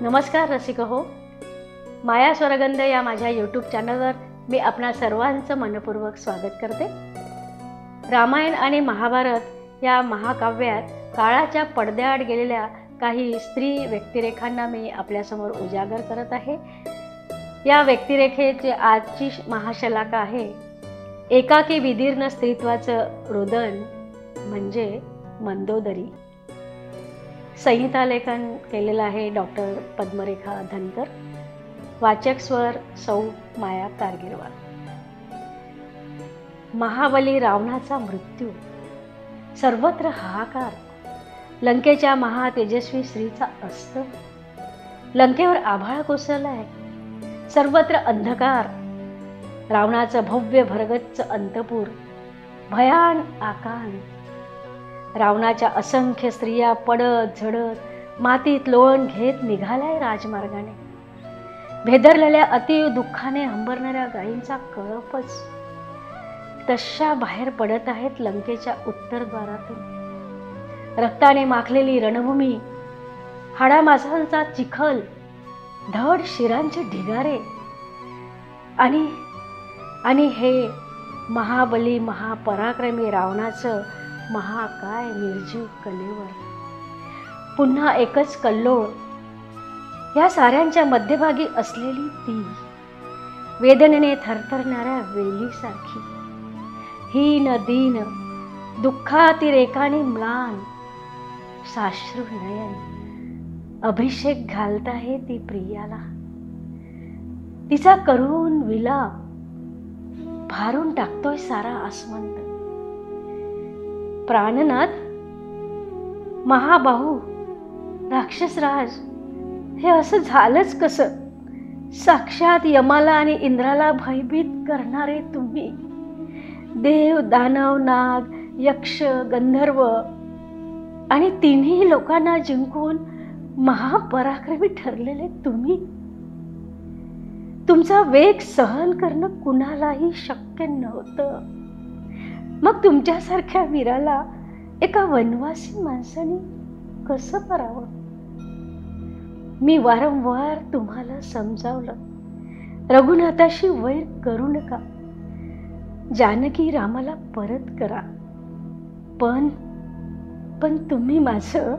नमस्कार रसिक हो, माया स्वरगंध या माझ्या यूट्यूब चॅनलवर मी आपणा सर्वांचं मनपूर्वक स्वागत करते. रामायण आणि महाभारत या महाकाव्यात काळाच्या पडद्याआड गेलेल्या काही स्त्री व्यक्तिरेखांना मी आपल्यासमोर उजागर करत आहे. या व्यक्तिरेखेची आजची महाशलाका आहे एकाकी विदीर्ण स्त्रीत्वाचं रुदन म्हणजे मंदोदरी. संहिता लेखन केलेलं आहे डॉक्टर पद्मरेखा धनकर. वाचक स्वर सौ माया कारगिरवार. महाबली रावणाचा मृत्यू, सर्वत्र हाहाकार. लंकेच्या महातेजस्वी स्त्रीचा अस्त. लंकेवर आभाळ कोसळलाय, सर्वत्र अंधकार. रावणाचं भव्य भरगच्च अंतपूर, भयान आकान. रावणाच्या असंख्य स्त्रिया पडत झडत मातीत लोळण घेत निघाल्याय राजमार्गाने. भेदरलेल्या अतीव दुःखाने हंबरणाऱ्या गायींचा कळपच तशा बाहेर पडत आहेत लंकेच्या उत्तरद्वारातून. रक्ताने माखलेली रणभूमी, हाडामासांचा चिखल, धड शिरांचे ढिगारे आणि हे महाबली महापराक्रमी रावणाचं महाकाय निर्जीव कलेवर. पुन्हा एकच कल्लोळ. या साऱ्यांच्या मध्यभागी असलेली ती वेदनेने थरथरणाऱ्या वेलीसारखी, हीन दीन दुःखातिरेकाने म्लान, साश्रू नयन अभिषेक घालत आहे ती प्रियाला. तिचा करुण विलाप भारून टाकतोय सारा आसमंत. प्राणनाथ, महाबाहू, राक्षसराज, हे असं झालंच कसं? साक्षात यमाला आणि इंद्राला भयभीत करणारे तुम्ही, देव दानव नाग यक्ष गंधर्व आणि तिन्ही लोकांना जिंकून महापराक्रमी ठरलेले तुम्ही, तुमचा वेग सहन करणं कुणालाही शक्य नव्हतं. मग तुमच्यासारख्या वीराला एका वनवासी माणसाने कसं करावं? मी वारंवार तुम्हाला समजावलं, रघुनाथाशी वैर करू नका, जानकी रामाला परत करा. पण तुम्ही माझं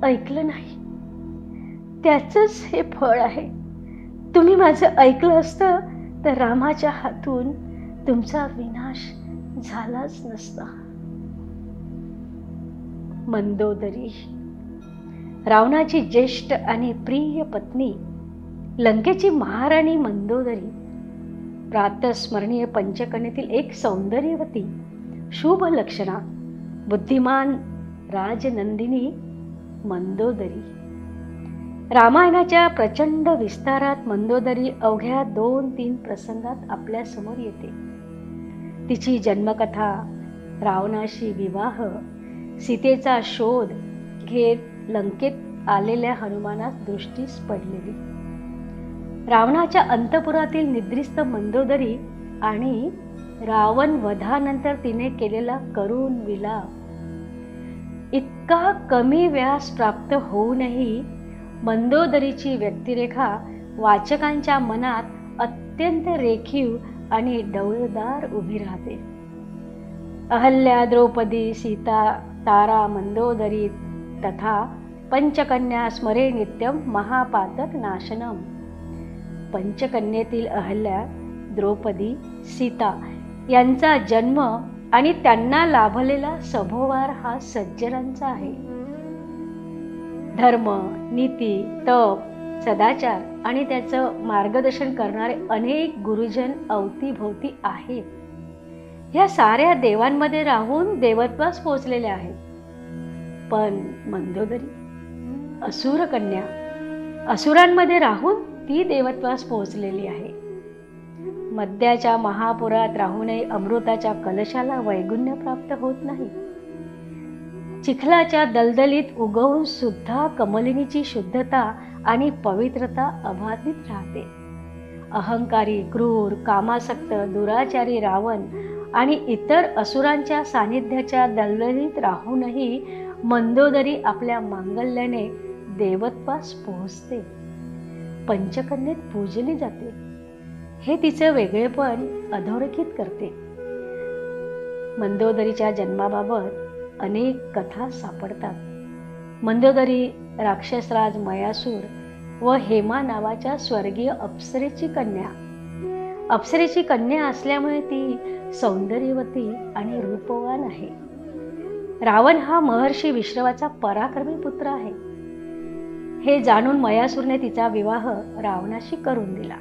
ऐकलं नाही. त्याचंच हे फळ आहे. तुम्ही माझं ऐकलं असतं तर रामाच्या हातून तुमचा विनाश झालाच नसता. मंदोदरी, रावणाची ज्येष्ठ आणि प्रिय पत्नी, लंकेची महाराणी मंदोदरी, प्रातस्मरणीय पंचकन्येतील एक सौंदर्यवती, शुभ लक्षणा, बुद्धिमान राजनंदिनी मंदोदरी. रामायणाच्या प्रचंड विस्तारात मंदोदरी अवघ्या 2-3 प्रसंगात आपल्या समोर येते. तिची जन्मकथा, रावणाशी विवाह, सीतेचा शोध घेत लंकेत आलेल्या हनुमानास दृष्टीस पडलेली, रावणाच्या अंतपुरातील निद्रिस्त मंदोदरी आणि रावण वधानंतर तिने केलेला करुण विलाप. इतका कमी व्यास प्राप्त होऊनही मंदोदरीची व्यक्तिरेखा वाचकांच्या मनात अत्यंत रेखीव आणि डौलदार उभी राहते. अहल्या, द्रौपदी, सीता, तारा, मंदोदरी तथा पंचकन्या स्मरे नित्यम महापातक नाशनम. पंचकन्येतील अहल्या, द्रौपदी, सीता यांचा जन्म आणि त्यांना लाभलेला सभोवार हा सज्जनांचा आहे. धर्म, नीती, तप, सदाचार आणि त्याचं मार्गदर्शन करणारे अनेक गुरुजन अवतीभोवती आहेत. ह्या साऱ्या देवांमध्ये राहून देवत्वास पोचलेले आहेत. पण मंदोदरी असुर कन्या, असुरांमध्ये राहून ती देवत्वास पोचलेली आहे. मद्याच्या महापुरात राहूनही अमृताच्या कलशाला वैगुण्य प्राप्त होत नाही. चिखलाच्या दलदलीत उगवून सुद्धा कमलिनीची शुद्धता आणि पवित्रता अबाधित राहते. अहंकारी, क्रूर, कामासक्त, दुराचारी रावण आणि इतर असुरांच्या सानिध्याच्या दलदलीत राहूनही मंदोदरी आपल्या मांगल्याने देवत्वास पोहोचते, पंचकन्येत पूजली जाते. हे तिचं वेगळेपण अधोरेखित करते. मंदोदरीच्या जन्माबाबत अनेक कथा सापडतात. मंदोदरी राक्षसराज मयासूर व हेमा नावाच्या स्वर्गीय अप्सरेची कन्या असल्यामुळे ती सौंदर्यवती आणि रूपवान आहे. रावण हा महर्षी विश्रवाचा पराक्रमी पुत्र आहे. हे जाणून मयासूरने तिचा विवाह रावणाशी करून दिला.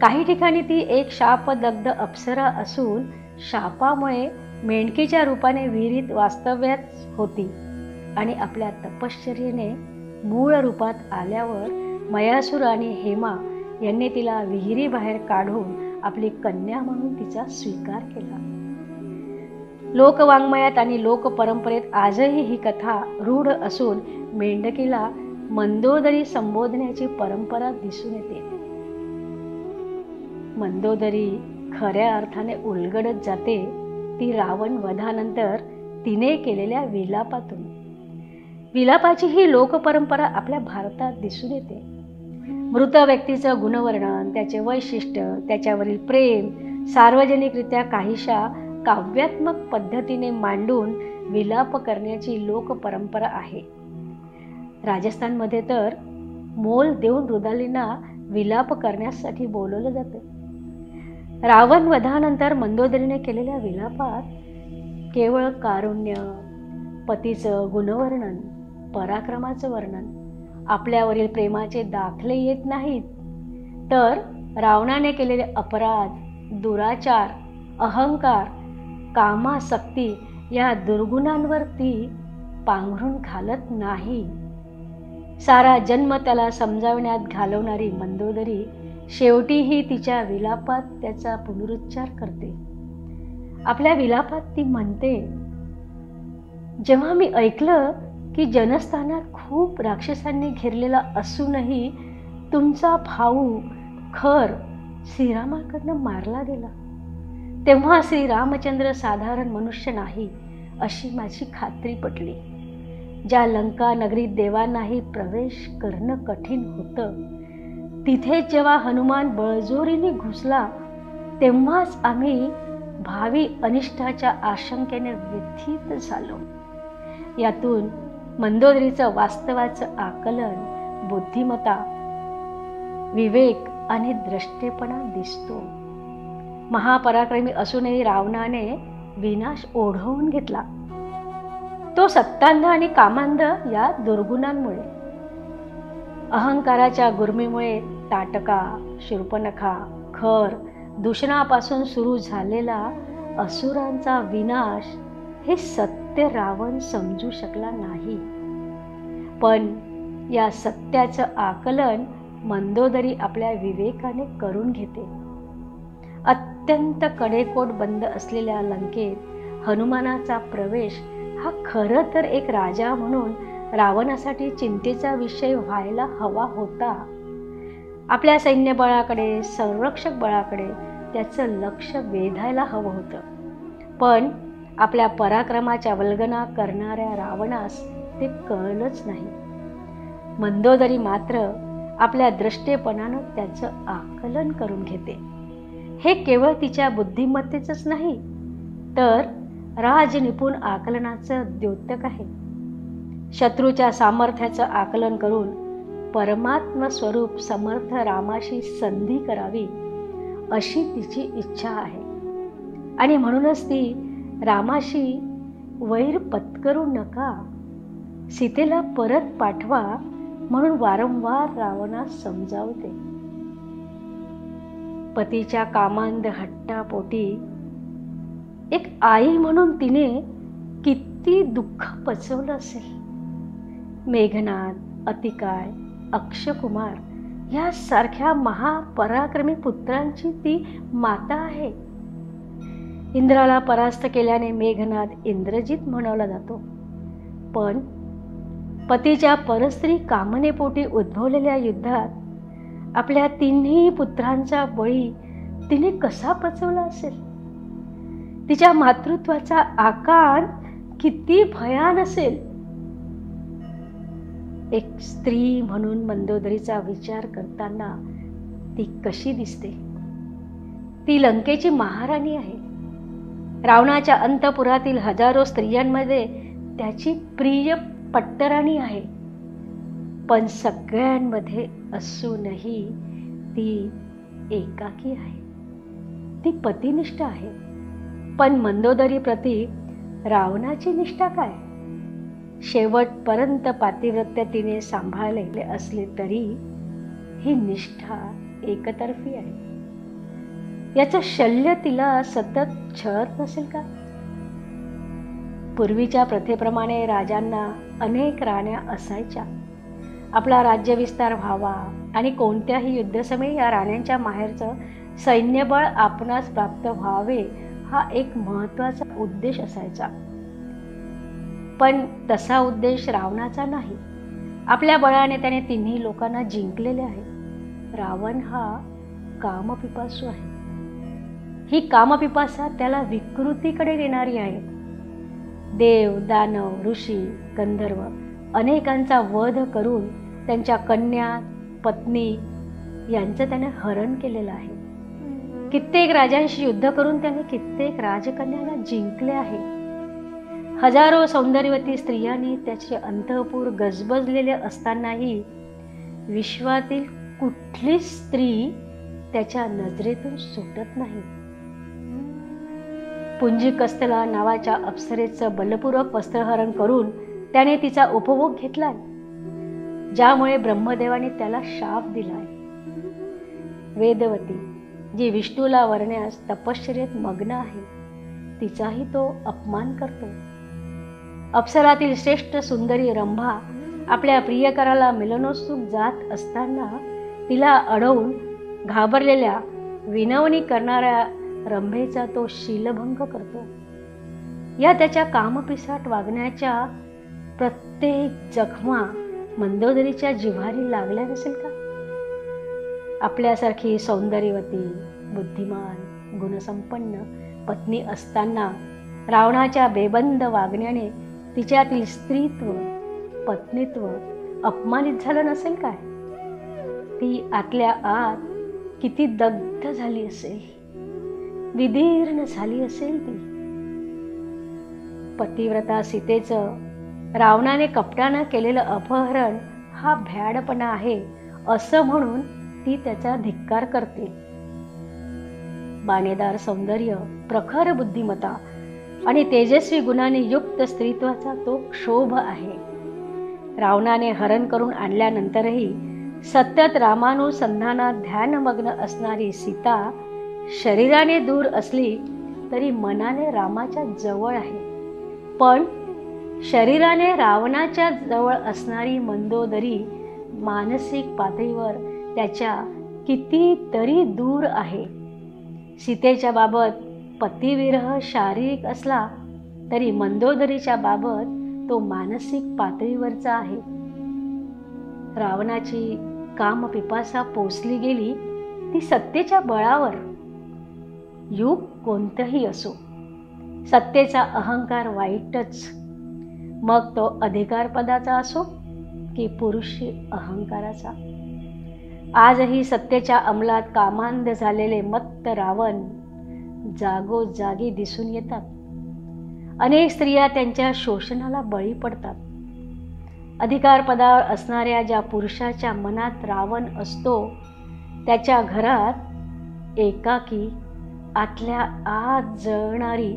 काही ठिकाणी ती एक शापदग्ध अप्सरा असून शापामुळे मेंढकीच्या रूपाने विहिरीत वास्तव्यात होती आणि आपल्या तपश्चर्येने मूळ रूपात आल्यावर मयासूर आणि हेमा यांनी तिला विहिरीबाहेर काढून आपली कन्या म्हणून तिचा स्वीकार केला. लोकवाङ्मयात आणि लोकपरंपरेत आजही ही कथा रूढ असून मेंढकीला मंदोदरी संबोधण्याची परंपरा दिसून येते. मंदोदरी खऱ्या अर्थाने उलगडत जाते ती रावण वधानंतर तिने केलेल्या विलापातून. विलापाची ही लोकपरंपरा आपल्या भारतात दिसून येते. मृत व्यक्तीचं गुणवर्णन, त्याचे वैशिष्ट्य, त्याच्यावरील प्रेम सार्वजनिकरित्या काहीशा काव्यात्मक पद्धतीने मांडून विलाप करण्याची लोकपरंपरा आहे. राजस्थानमध्ये तर मोल देऊन रुदालींना विलाप करण्यासाठी बोलवलं जातं. रावण वधानंतर मंदोदरीने केलेल्या विलापात केवळ कारुण्य, पतीचं गुणवर्णन, पराक्रमाचं वर्णन, आपल्यावरील प्रेमाचे दाखले येत नाहीत, तर रावणाने केलेले अपराध, दुराचार, अहंकार, कामासक्ती या दुर्गुणांवर ती पांघरून घालत नाही. सारा जन्म त्याला समजावण्यात घालवणारी मंदोदरी शेवटीही तिच्या विलापात त्याचा पुनरुच्चार करते. आपल्या विलापात ती म्हणते, जेव्हा मी ऐकलं की जनस्थानात खूप राक्षसांनी घेरलेला असूनही तुमचा भाऊ खर श्रीरामाकडनं मारला गेला, तेव्हा श्रीरामचंद्र साधारण मनुष्य नाही अशी माझी खात्री पटली. ज्या लंका नगरीत देवांनाही प्रवेश करणं कठीण होतं, तिथे जेव्हा हनुमान बळजोरीने घुसला तेव्हाच आम्ही भावी अनिष्टाच्या आशंकेने व्यथित झालो. यातून मंदोदरीचं वास्तवाचं आकलन, बुद्धिमत्ता, विवेक आणि द्रष्टेपणा दिसतो. महापराक्रमी असूनही रावणाने विनाश ओढवून घेतला, तो सत्तांध आणि कामांध या दुर्गुणांमुळे. अहंकाराच्या गुर्मीमुळे ताटका, शूर्पणखा, खर, दूषणापासून सुरू झालेला असुरांचा विनाश हे सत्य रावण समजू शकला नाही. पण या सत्याचं आकलन मंदोदरी आपल्या विवेकाने करून घेते. अत्यंत कडेकोट बंद असलेल्या लंकेत हनुमानाचा प्रवेश हा खरं तर एक राजा म्हणून रावणासाठी चिंतेचा विषय व्हायला हवा होता. आपल्या सैन्यबळाकडे, संरक्षक बळाकडे त्याचं लक्ष वेधायला हवं होतं. पण आपल्या पराक्रमाच्या वल्गना करणाऱ्या रावणास ते कळलंच नाही. मंदोदरी मात्र आपल्या द्रष्टेपणानं त्याचं आकलन करून घेते. हे केवळ तिच्या बुद्धिमत्तेचंच नाही, तर राजनिपुण आकलनाचं द्योतक आहे. शत्रूच्या सामर्थ्याचं आकलन करून परमात्म स्वरूप समर्थ रामाशी संधी करावी अशी तिची इच्छा आहे. आणि म्हणूनच ती रामाशी वैर पत्करू नका, सीतेला परत पाठवा म्हणून वारंवार रावणास समजावते. पतीच्या कामांध हट्टापोटी एक आई म्हणून तिने किती दुःख पचवलं असेल. मेघनाद, अतिकाय, अक्षकुमार यासारख्या महापराक्रमी पुत्रांची ती माता आहे. इंद्राला परास्त केल्याने मेघनाद इंद्रजित म्हणवला जातो. पण पतीच्या परस्त्री कामनेपोटी उद्भवलेल्या युद्धात आपल्या तिन्ही पुत्रांचा बळी तिने कसा पचवला असेल. तिच्या मातृत्वाचा आकार किती भयान असेल. एक स्त्री म्हणून मंदोदरीचा विचार करताना ती कशी दिसते? ती लंकेची महाराणी आहे. रावणाच्या अंतपुरातील हजारो स्त्रियांमध्ये त्याची प्रिय पट्टराणी आहे. पण सगळ्यांमध्ये असूनही ती एकाकी आहे. ती पतिनिष्ठ आहे. पण मंदोदरी प्रती रावणाची निष्ठा काय? शेवटपर्यंत पातिव्रत्य तिने सांभाळलेले असले तरी ही निष्ठा एकतर्फी आहे. याचं शल्य तिला सतत छळत नसेल का? पूर्वीच्या प्रथेप्रमाणे राजांना अनेक राण्या असायच्या. आपला राज्यविस्तार व्हावा आणि कोणत्याही युद्धसमयी या राण्यांच्या माहेरचं सैन्यबळ आपणास प्राप्त व्हावे हा एक महत्त्वाचा उद्देश असायचा. पण तसा उद्देश रावणाचा नाही. आपल्या बळाने त्याने तिन्ही लोकांना जिंकलेले आहे. रावण हा कामपिपासू आहे. ही कामपिपासा त्याला विकृतीकडे नेणारी आहे. देव, दानव, ऋषी, गंधर्व अनेकांचा वध करून त्यांच्या कन्या, पत्नी यांचं त्याने हरण केलेलं आहे. कित्येक राजांशी युद्ध करून त्याने कित्येक राजकन्यांना जिंकले आहे. हजारो सौंदर्यवती स्त्रियांनी त्याचे अंतःपुर गजबजलेले असतानाही विश्वातील कुठलीच स्त्री त्याच्या नजरेतून सुटत नाही. पुंजिकस्तला नावाच्या अप्सरेचं बलपूर्वक वस्त्रहरण करून त्याने तिचा उपभोग घेतलाय, ज्यामुळे ब्रह्मदेवाने त्याला शाप दिलाय. वेदवती जी विष्णूला वरण्यास तपश्चर्येत मग्न आहे, तिचाही तो अपमान करतो. अप्सरातील श्रेष्ठ सुंदरी रंभा आपल्या प्रियकराला मिलनोत्सुक जात असताना तिला अडवून घाबरलेल्या, विनवणी करणाऱ्या रंभेचा तो शीलभंग करतो. या त्याच्या कामपिसाट वागण्याच्या प्रत्येक जखमा मंदोदरीच्या जिव्हारी लागल्या नसेल का? आपल्यासारखी सौंदर्यवती, बुद्धिमान, गुणसंपन्न पत्नी असताना रावणाच्या बेबंद वागण्याने तिच्यातील स्त्रीत्व, पत्नीत्व अपमानित झालं नसेल काय? ती आतल्या आत किती दग्ध झाली असेल, विदीर्ण झाली असेल ती. पतिव्रता सीतेचं रावणाने कपटानं केलेलं अपहरण हा भ्याडपणा आहे असं म्हणून ती त्याचा धिक्कार करते. बाणेदार सौंदर्य, प्रखर बुद्धिमत्ता आणि तेजस्वी गुणाने युक्त स्त्रीत्वाचा तो क्षोभ आहे. रावणाने हरण करून आणल्यानंतरही सतत रामानुसंधानात ध्यानमग्न असणारी सीता शरीराने दूर असली तरी मनाने रामाच्या जवळ आहे. पण शरीराने रावणाच्या जवळ असणारी मंदोदरी मानसिक पातळीवर त्याच्या कितीतरी दूर आहे. सीतेच्या बाबत पतिविरह शारीरिक असला तरी मंदोदरीच्या बाबत तो मानसिक पातळीवरचा आहे. रावणाची कामपिपासा पोसली गेली ती सत्तेच्या बळावर. युग कोणतंही असो, सत्तेचा अहंकार वाईटच, मग तो अधिकारपदाचा असो की पुरुषी अहंकाराचा. आजही सत्तेच्या अंमलात कामांध झालेले मत्त रावण जागोजागी दिसून येतात. अनेक स्त्रिया त्यांच्या शोषणाला बळी पडतात. अधिकारपदावर असणाऱ्या ज्या पुरुषाच्या मनात रावण असतो त्याच्या घरात एकाकी, आतल्या आत जळणारी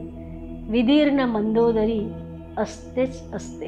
विदीर्ण मंदोदरी असतेच असते.